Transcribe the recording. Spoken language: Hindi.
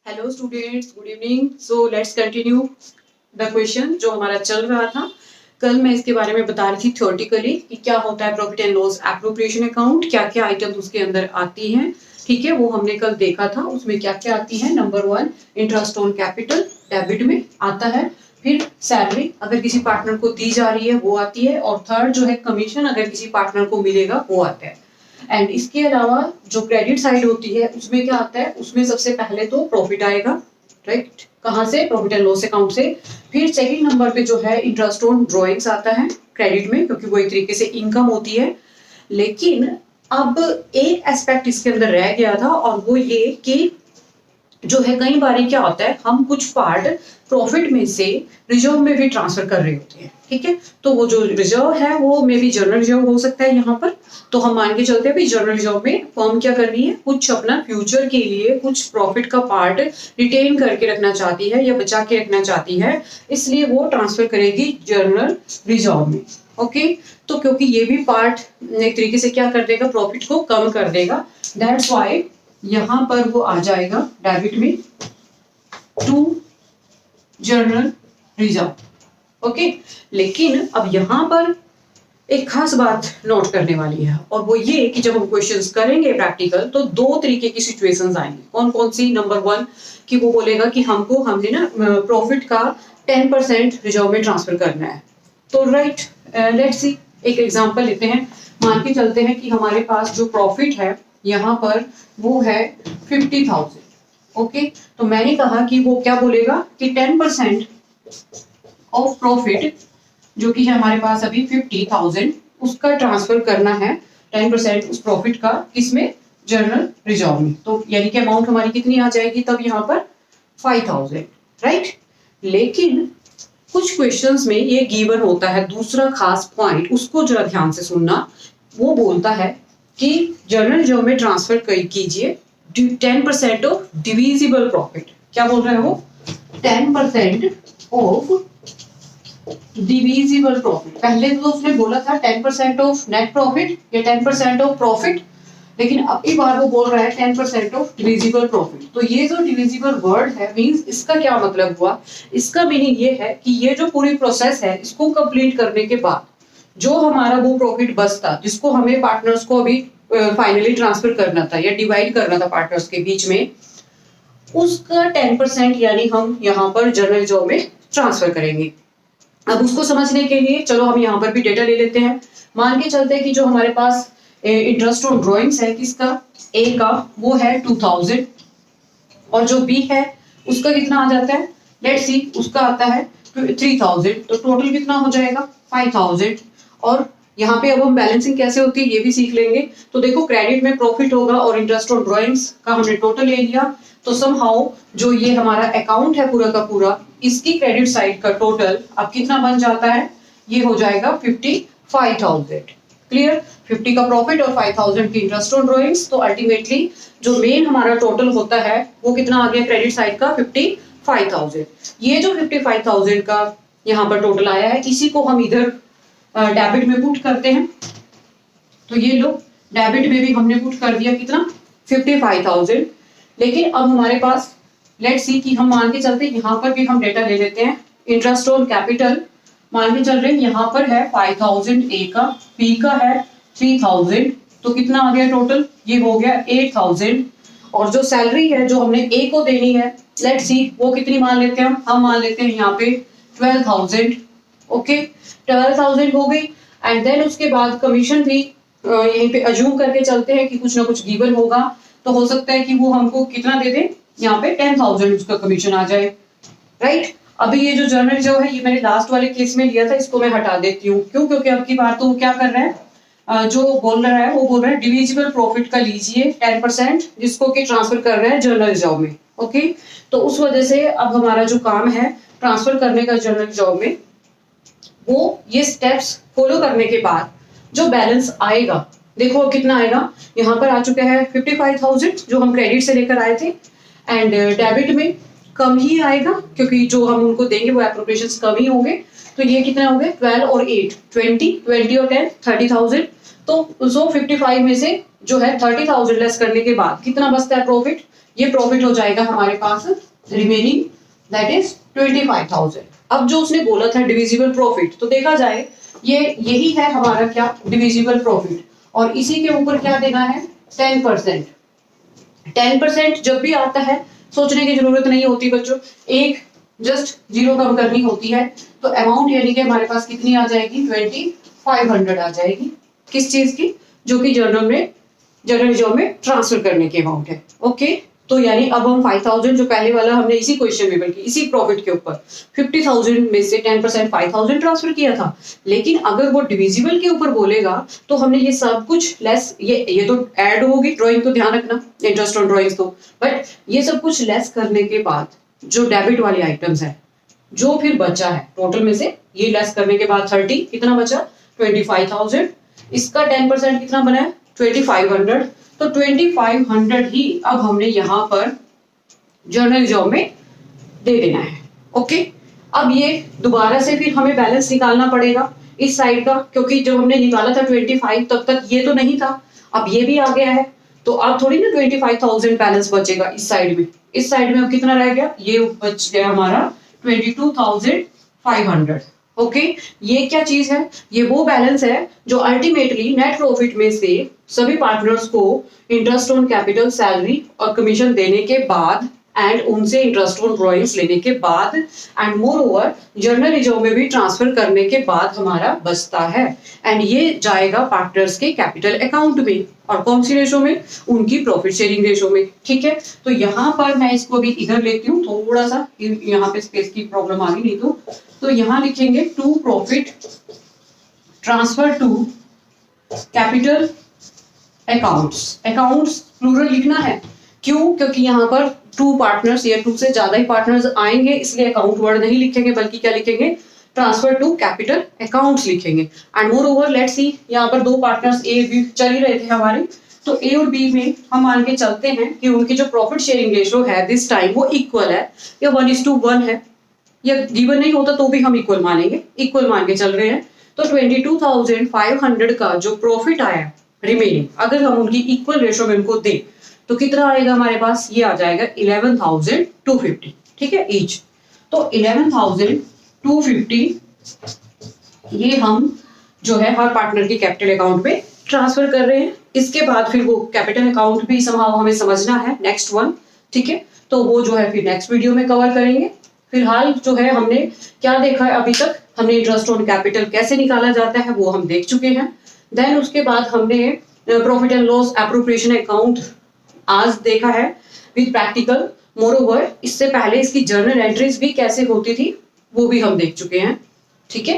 Hello students, good evening. So let's continue the question जो हमारा चल रहा था। कल मैं इसके बारे में बता रही थी थ्योरेटिकली कि क्या होता है profit and loss appropriation account, क्या क्या आइटम्स उसके अंदर आती हैं। ठीक है, वो हमने कल देखा था। उसमें क्या क्या आती है। Number 1, interest on capital debit में आता है। फिर सैलरी अगर किसी पार्टनर को दी जा रही है वो आती है। और थर्ड जो है कमीशन अगर किसी पार्टनर को मिलेगा वो आता है। एंड इसके अलावा जो क्रेडिट साइड होती है उसमें क्या आता है, उसमें सबसे पहले तो प्रॉफिट आएगा। राइट, कहाँ से? प्रॉफिट एंड लॉस अकाउंट से। फिर सेकंड नंबर पे जो है इंटरेस्ट ऑन ड्रॉइंग्स आता है क्रेडिट में, क्योंकि वो एक तरीके से इनकम होती है। लेकिन अब एक एस्पेक्ट इसके अंदर रह गया था, और वो ये कि जो है कई बार क्या होता है, हम कुछ पार्ट प्रॉफिट में से रिजर्व में भी ट्रांसफर कर रहे होते हैं। ठीक है, तो वो जो रिजर्व है वो मे भी जनरल रिजर्व हो सकता है यहाँ पर। तो हम मान के चलते हैं भाई जनरल रिजर्व में फर्म क्या कर रही है, कुछ अपना फ्यूचर के लिए कुछ प्रॉफिट का पार्ट रिटेन करके रखना चाहती है या बचा के रखना चाहती है, इसलिए वो ट्रांसफर करेगी जनरल रिजर्व में। ओके, तो क्योंकि ये भी पार्ट एक तरीके से क्या कर देगा, प्रॉफिट को कम कर देगा। दैट्स वाई यहां पर वो आ जाएगा डेबिट में टू जनरल रिजर्व। ओके, लेकिन अब यहां पर एक खास बात नोट करने वाली है, और वो ये कि जब हम क्वेश्चंस करेंगे प्रैक्टिकल तो दो तरीके की सिचुएशंस आएंगी। कौन कौन सी? नंबर 1 कि वो बोलेगा कि हमने ना प्रॉफिट का 10% रिजर्व में ट्रांसफर करना है। तो राइट, लेट्स सी, एक एग्जांपल लेते हैं। मान के चलते हैं कि हमारे पास जो प्रॉफिट है यहाँ पर वो है 50,000। ओके, तो मैंने कहा कि वो क्या बोलेगा कि 10% ऑफ प्रॉफिट जो कि है हमारे पास अभी 50,000, उसका ट्रांसफर करना है 10% उस प्रॉफिट का किसमें? जनरल रिजर्व में। तो यानी कि अमाउंट हमारी कितनी आ जाएगी तब यहाँ पर? 5,000। राइट, लेकिन कुछ क्वेश्चंस में ये गिवन होता है दूसरा खास पॉइंट, उसको जरा ध्यान से सुनना। वो बोलता है कि जनरल रिजर्व में ट्रांसफर कीजिए 10% ऑफ डिविजिबल प्रॉफिट। क्या बोल रहे हैं वो? 10% ऑफ डिविजिबल प्रॉफिट। पहले तो उसने बोला था 10% ऑफ नेट प्रॉफिट या 10% ऑफ प्रॉफिट, लेकिन अब की बार वो बोल रहा है 10% ऑफ डिविजिबल प्रॉफिट। तो ये जो डिविजिबल वर्ड है, मींस इसका क्या मतलब हुआ? इसका मीनिंग ये है कि ये जो पूरी प्रोसेस है इसको कंप्लीट करने के बाद जो हमारा वो प्रॉफिट बचता, जिसको हमें पार्टनर्स को अभी फाइनली ट्रांसफर करना था या डिवाइड करना था पार्टनर्स के बीच में, उसका 10% यानी हम यहाँ पर जनरल रिजर्व में ट्रांसफर करेंगे। अब उसको समझने के लिए चलो हम यहाँ पर भी डेटा ले लेते हैं। मान के चलते हैं कि जो हमारे पास इंटरेस्ट ऑन ड्रॉइंग्स है किसका? ए का, वो है 2000, और जो बी है उसका कितना आ जाता है? लेट्स सी, उसका आता है 3000। तो टोटल कितना हो जाएगा? 5000। और यहाँ पे अब हम बैलेंसिंग कैसे होती है ये भी सीख लेंगे। तो देखो, क्रेडिट में प्रॉफिट होगा और इंटरेस्ट ऑन ड्रॉइंग्स का हमने टोटल ले लिया, तो समहाउ जो ये हमारा अकाउंट है पूरा का पूरा, इसकी क्रेडिट साइड का टोटल अब कितना बन जाता है? ये हो जाएगा 55,000। क्लियर? 50 का प्रॉफिट और 5,000 की इंटरेस्ट ऑन ड्रॉइंग्स। तो अल्टीमेटली जो मेन हमारा टोटल होता है वो कितना आ गया क्रेडिट साइड का? 55,000। ये जो 55,000 का यहाँ पर टोटल आया है, इसी को हम इधर डेबिट में पुट करते हैं। तो ये लो, डेबिट में भी हमने पुट कर दिया कितना? 55,000। लेकिन अब हमारे पास लेट्स सी कि हम मान के चलते हैं, यहाँ पर भी हम डेटा ले लेते हैं। इंटरेस्ट ऑन कैपिटल मान के चल रहे हैं, यहाँ पर है 5,000 ए का, बी का है 3,000। तो कितना आ गया टोटल? ये हो गया 8,000। और जो सैलरी है जो हमने ए को देनी है, लेट्स सी वो कितनी मान लेते हैं हम मान लेते हैं यहाँ पे 12,000। ओके, 12,000 हो गई। एंड देन उसके बाद कमीशन भी यहीं पे अज्यूम करके चलते हैं कि कुछ ना कुछ गिवन होगा, तो हो सकता है कि वो हमको कितना दे दे, यहाँ पे 10,000 उसका कमीशन आ जाए। राइट, अभी ये जो जनरल रिजर्व है ये मैंने लास्ट वाले केस में लिया था, इसको मैं हटा देती हूँ। क्यों? क्योंकि अब की बार तो वो क्या कर रहे हैं, जो बोल रहा है वो बोल रहा है डिविजिबल प्रॉफिट का लीजिए 10%, जिसको कि ट्रांसफर कर रहे हैं जनरल रिजर्व में। ओके, तो उस वजह से अब हमारा जो काम है ट्रांसफर करने का जनरल रिजर्व में, वो ये स्टेप्स फॉलो करने के बाद जो बैलेंस आएगा, देखो कितना आएगा। यहाँ पर आ चुका है 55,000 जो हम क्रेडिट से लेकर आए थे, एंड डेबिट में कम ही आएगा क्योंकि जो हम उनको देंगे वो एप्रोप्रिएशंस कम ही होंगे। तो ये कितना हो गया? 12 और 8 20 और 10 30,000। तो 55 में से जो है 30,000 लेस करने के बाद कितना बचता है प्रॉफिट? ये प्रॉफिट हो जाएगा हमारे पास रिमेनिंग, दैट इज 25,000। अब जो उसने बोला था डिविजिबल प्रॉफिट, तो देखा जाए ये यही है हमारा क्या डिविजिबल प्रॉफिट, और इसी के ऊपर क्या देना है 10%। 10% जब भी आता है सोचने की जरूरत नहीं होती बच्चों, एक जस्ट जीरो कम करनी होती है, तो अमाउंट यानी कि हमारे पास कितनी आ जाएगी 2500 आ जाएगी। किस चीज की? जो कि जनरल जॉब में ट्रांसफर करने की अमाउंट है। ओके, तो यानी अब हम 5000 जो पहले वाला हमने इसी क्वेश्चन में बल्कि इसी प्रॉफिट के ऊपर 50,000 में से 10% 5000 ट्रांसफर किया था, लेकिन अगर वो डिविजिबल के ऊपर बोलेगा तो हमने ये सब कुछ लेस, ये तो ऐड होगी, ड्राइंग तो ध्यान रखना, इंटरेस्ट ऑन ड्राइंग्स तो, बट ये सब कुछ लेस करने के बाद जो डेबिट वाले आइटम्स है जो फिर बचा है टोटल में से, ये लेस करने के बाद 30 कितना बचा 25,000, इसका 10% कितना बना है 2500, तो 2500 ही अब हमने यहाँ पर जर्नल जॉब में दे देना है। ओके, अब ये दोबारा से फिर हमें बैलेंस निकालना पड़ेगा इस साइड का, क्योंकि जब हमने निकाला था 25 तब तक ये तो नहीं था, अब ये भी आ गया है, तो अब थोड़ी ना 25,000 बैलेंस बचेगा इस साइड में। इस साइड में अब कितना रह गया, ये बच गया हमारा 22,500। ओके, ये क्या चीज है, ये वो बैलेंस है जो अल्टीमेटली नेट प्रॉफिट में से सभी पार्टनर्स को इंटरेस्ट ऑन कैपिटल, सैलरी और कमीशन देने के बाद एंड उनसे इंटरेस्ट ऑन ड्रॉइंग्स लेने के बाद and more over journal reserve में भी ट्रांसफर करने के बाद हमारा बचता है, एंड ये जाएगा पार्टनर्स के कैपिटल अकाउंट में, और कौन सी रेशो में, उनकी प्रॉफिट शेयरिंग रेशो में। ठीक है, तो यहाँ पर मैं इसको भी इधर लेती हूँ, थोड़ा सा यहाँ पे स्पेस की प्रॉब्लम आ गई, नहीं तो यहाँ लिखेंगे to profit transfer to capital accounts. Accounts plural लिखना है, क्यों? क्योंकि यहाँ पर टू पार्टनर्स या टू से ज्यादा ही पार्टनर्स आएंगे, इसलिए अकाउंट वर्ड नहीं लिखेंगे, बल्कि क्या लिखेंगे ट्रांसफर टू कैपिटल अकाउंट्स लिखेंगे। And more over let's see, यहाँ पर दो पार्टनर्स ए बी चल ही रहे थे हमारे, तो ए और बी में हम मान के चलते हैं कि उनकी जो प्रॉफिट शेयरिंग रेशो है दिस टाइम वो इक्वल है, या 1:1 है, या गिवन नहीं होता तो भी हम इक्वल मानेंगे, इक्वल मान के चल रहे हैं। तो 22,500 का जो प्रॉफिट आया रिमेनिंग, अगर हम उनकी इक्वल रेशो में उनको दें तो कितना आएगा हमारे पास, ये आ जाएगा 11,250। ठीक है ईच, तो 11,250 ये हम जो है हर पार्टनर के कैपिटल अकाउंट पे ट्रांसफर कर रहे हैं। इसके बाद फिर वो कैपिटल अकाउंट भी समहाउ हमें समझना है, नेक्स्ट वन। ठीक है, तो वो जो है फिर नेक्स्ट वीडियो में कवर करेंगे। फिलहाल जो है हमने क्या देखा है अभी तक, हमने इंटरेस्ट ऑन कैपिटल कैसे निकाला जाता है वो हम देख चुके हैं। देन उसके बाद हमने profit and loss appropriation account आज देखा है विद प्रैक्टिकल। मोरओवर इससे पहले इसकी जर्नल एंट्रीज भी कैसे होती थी वो भी हम देख चुके हैं। ठीक है।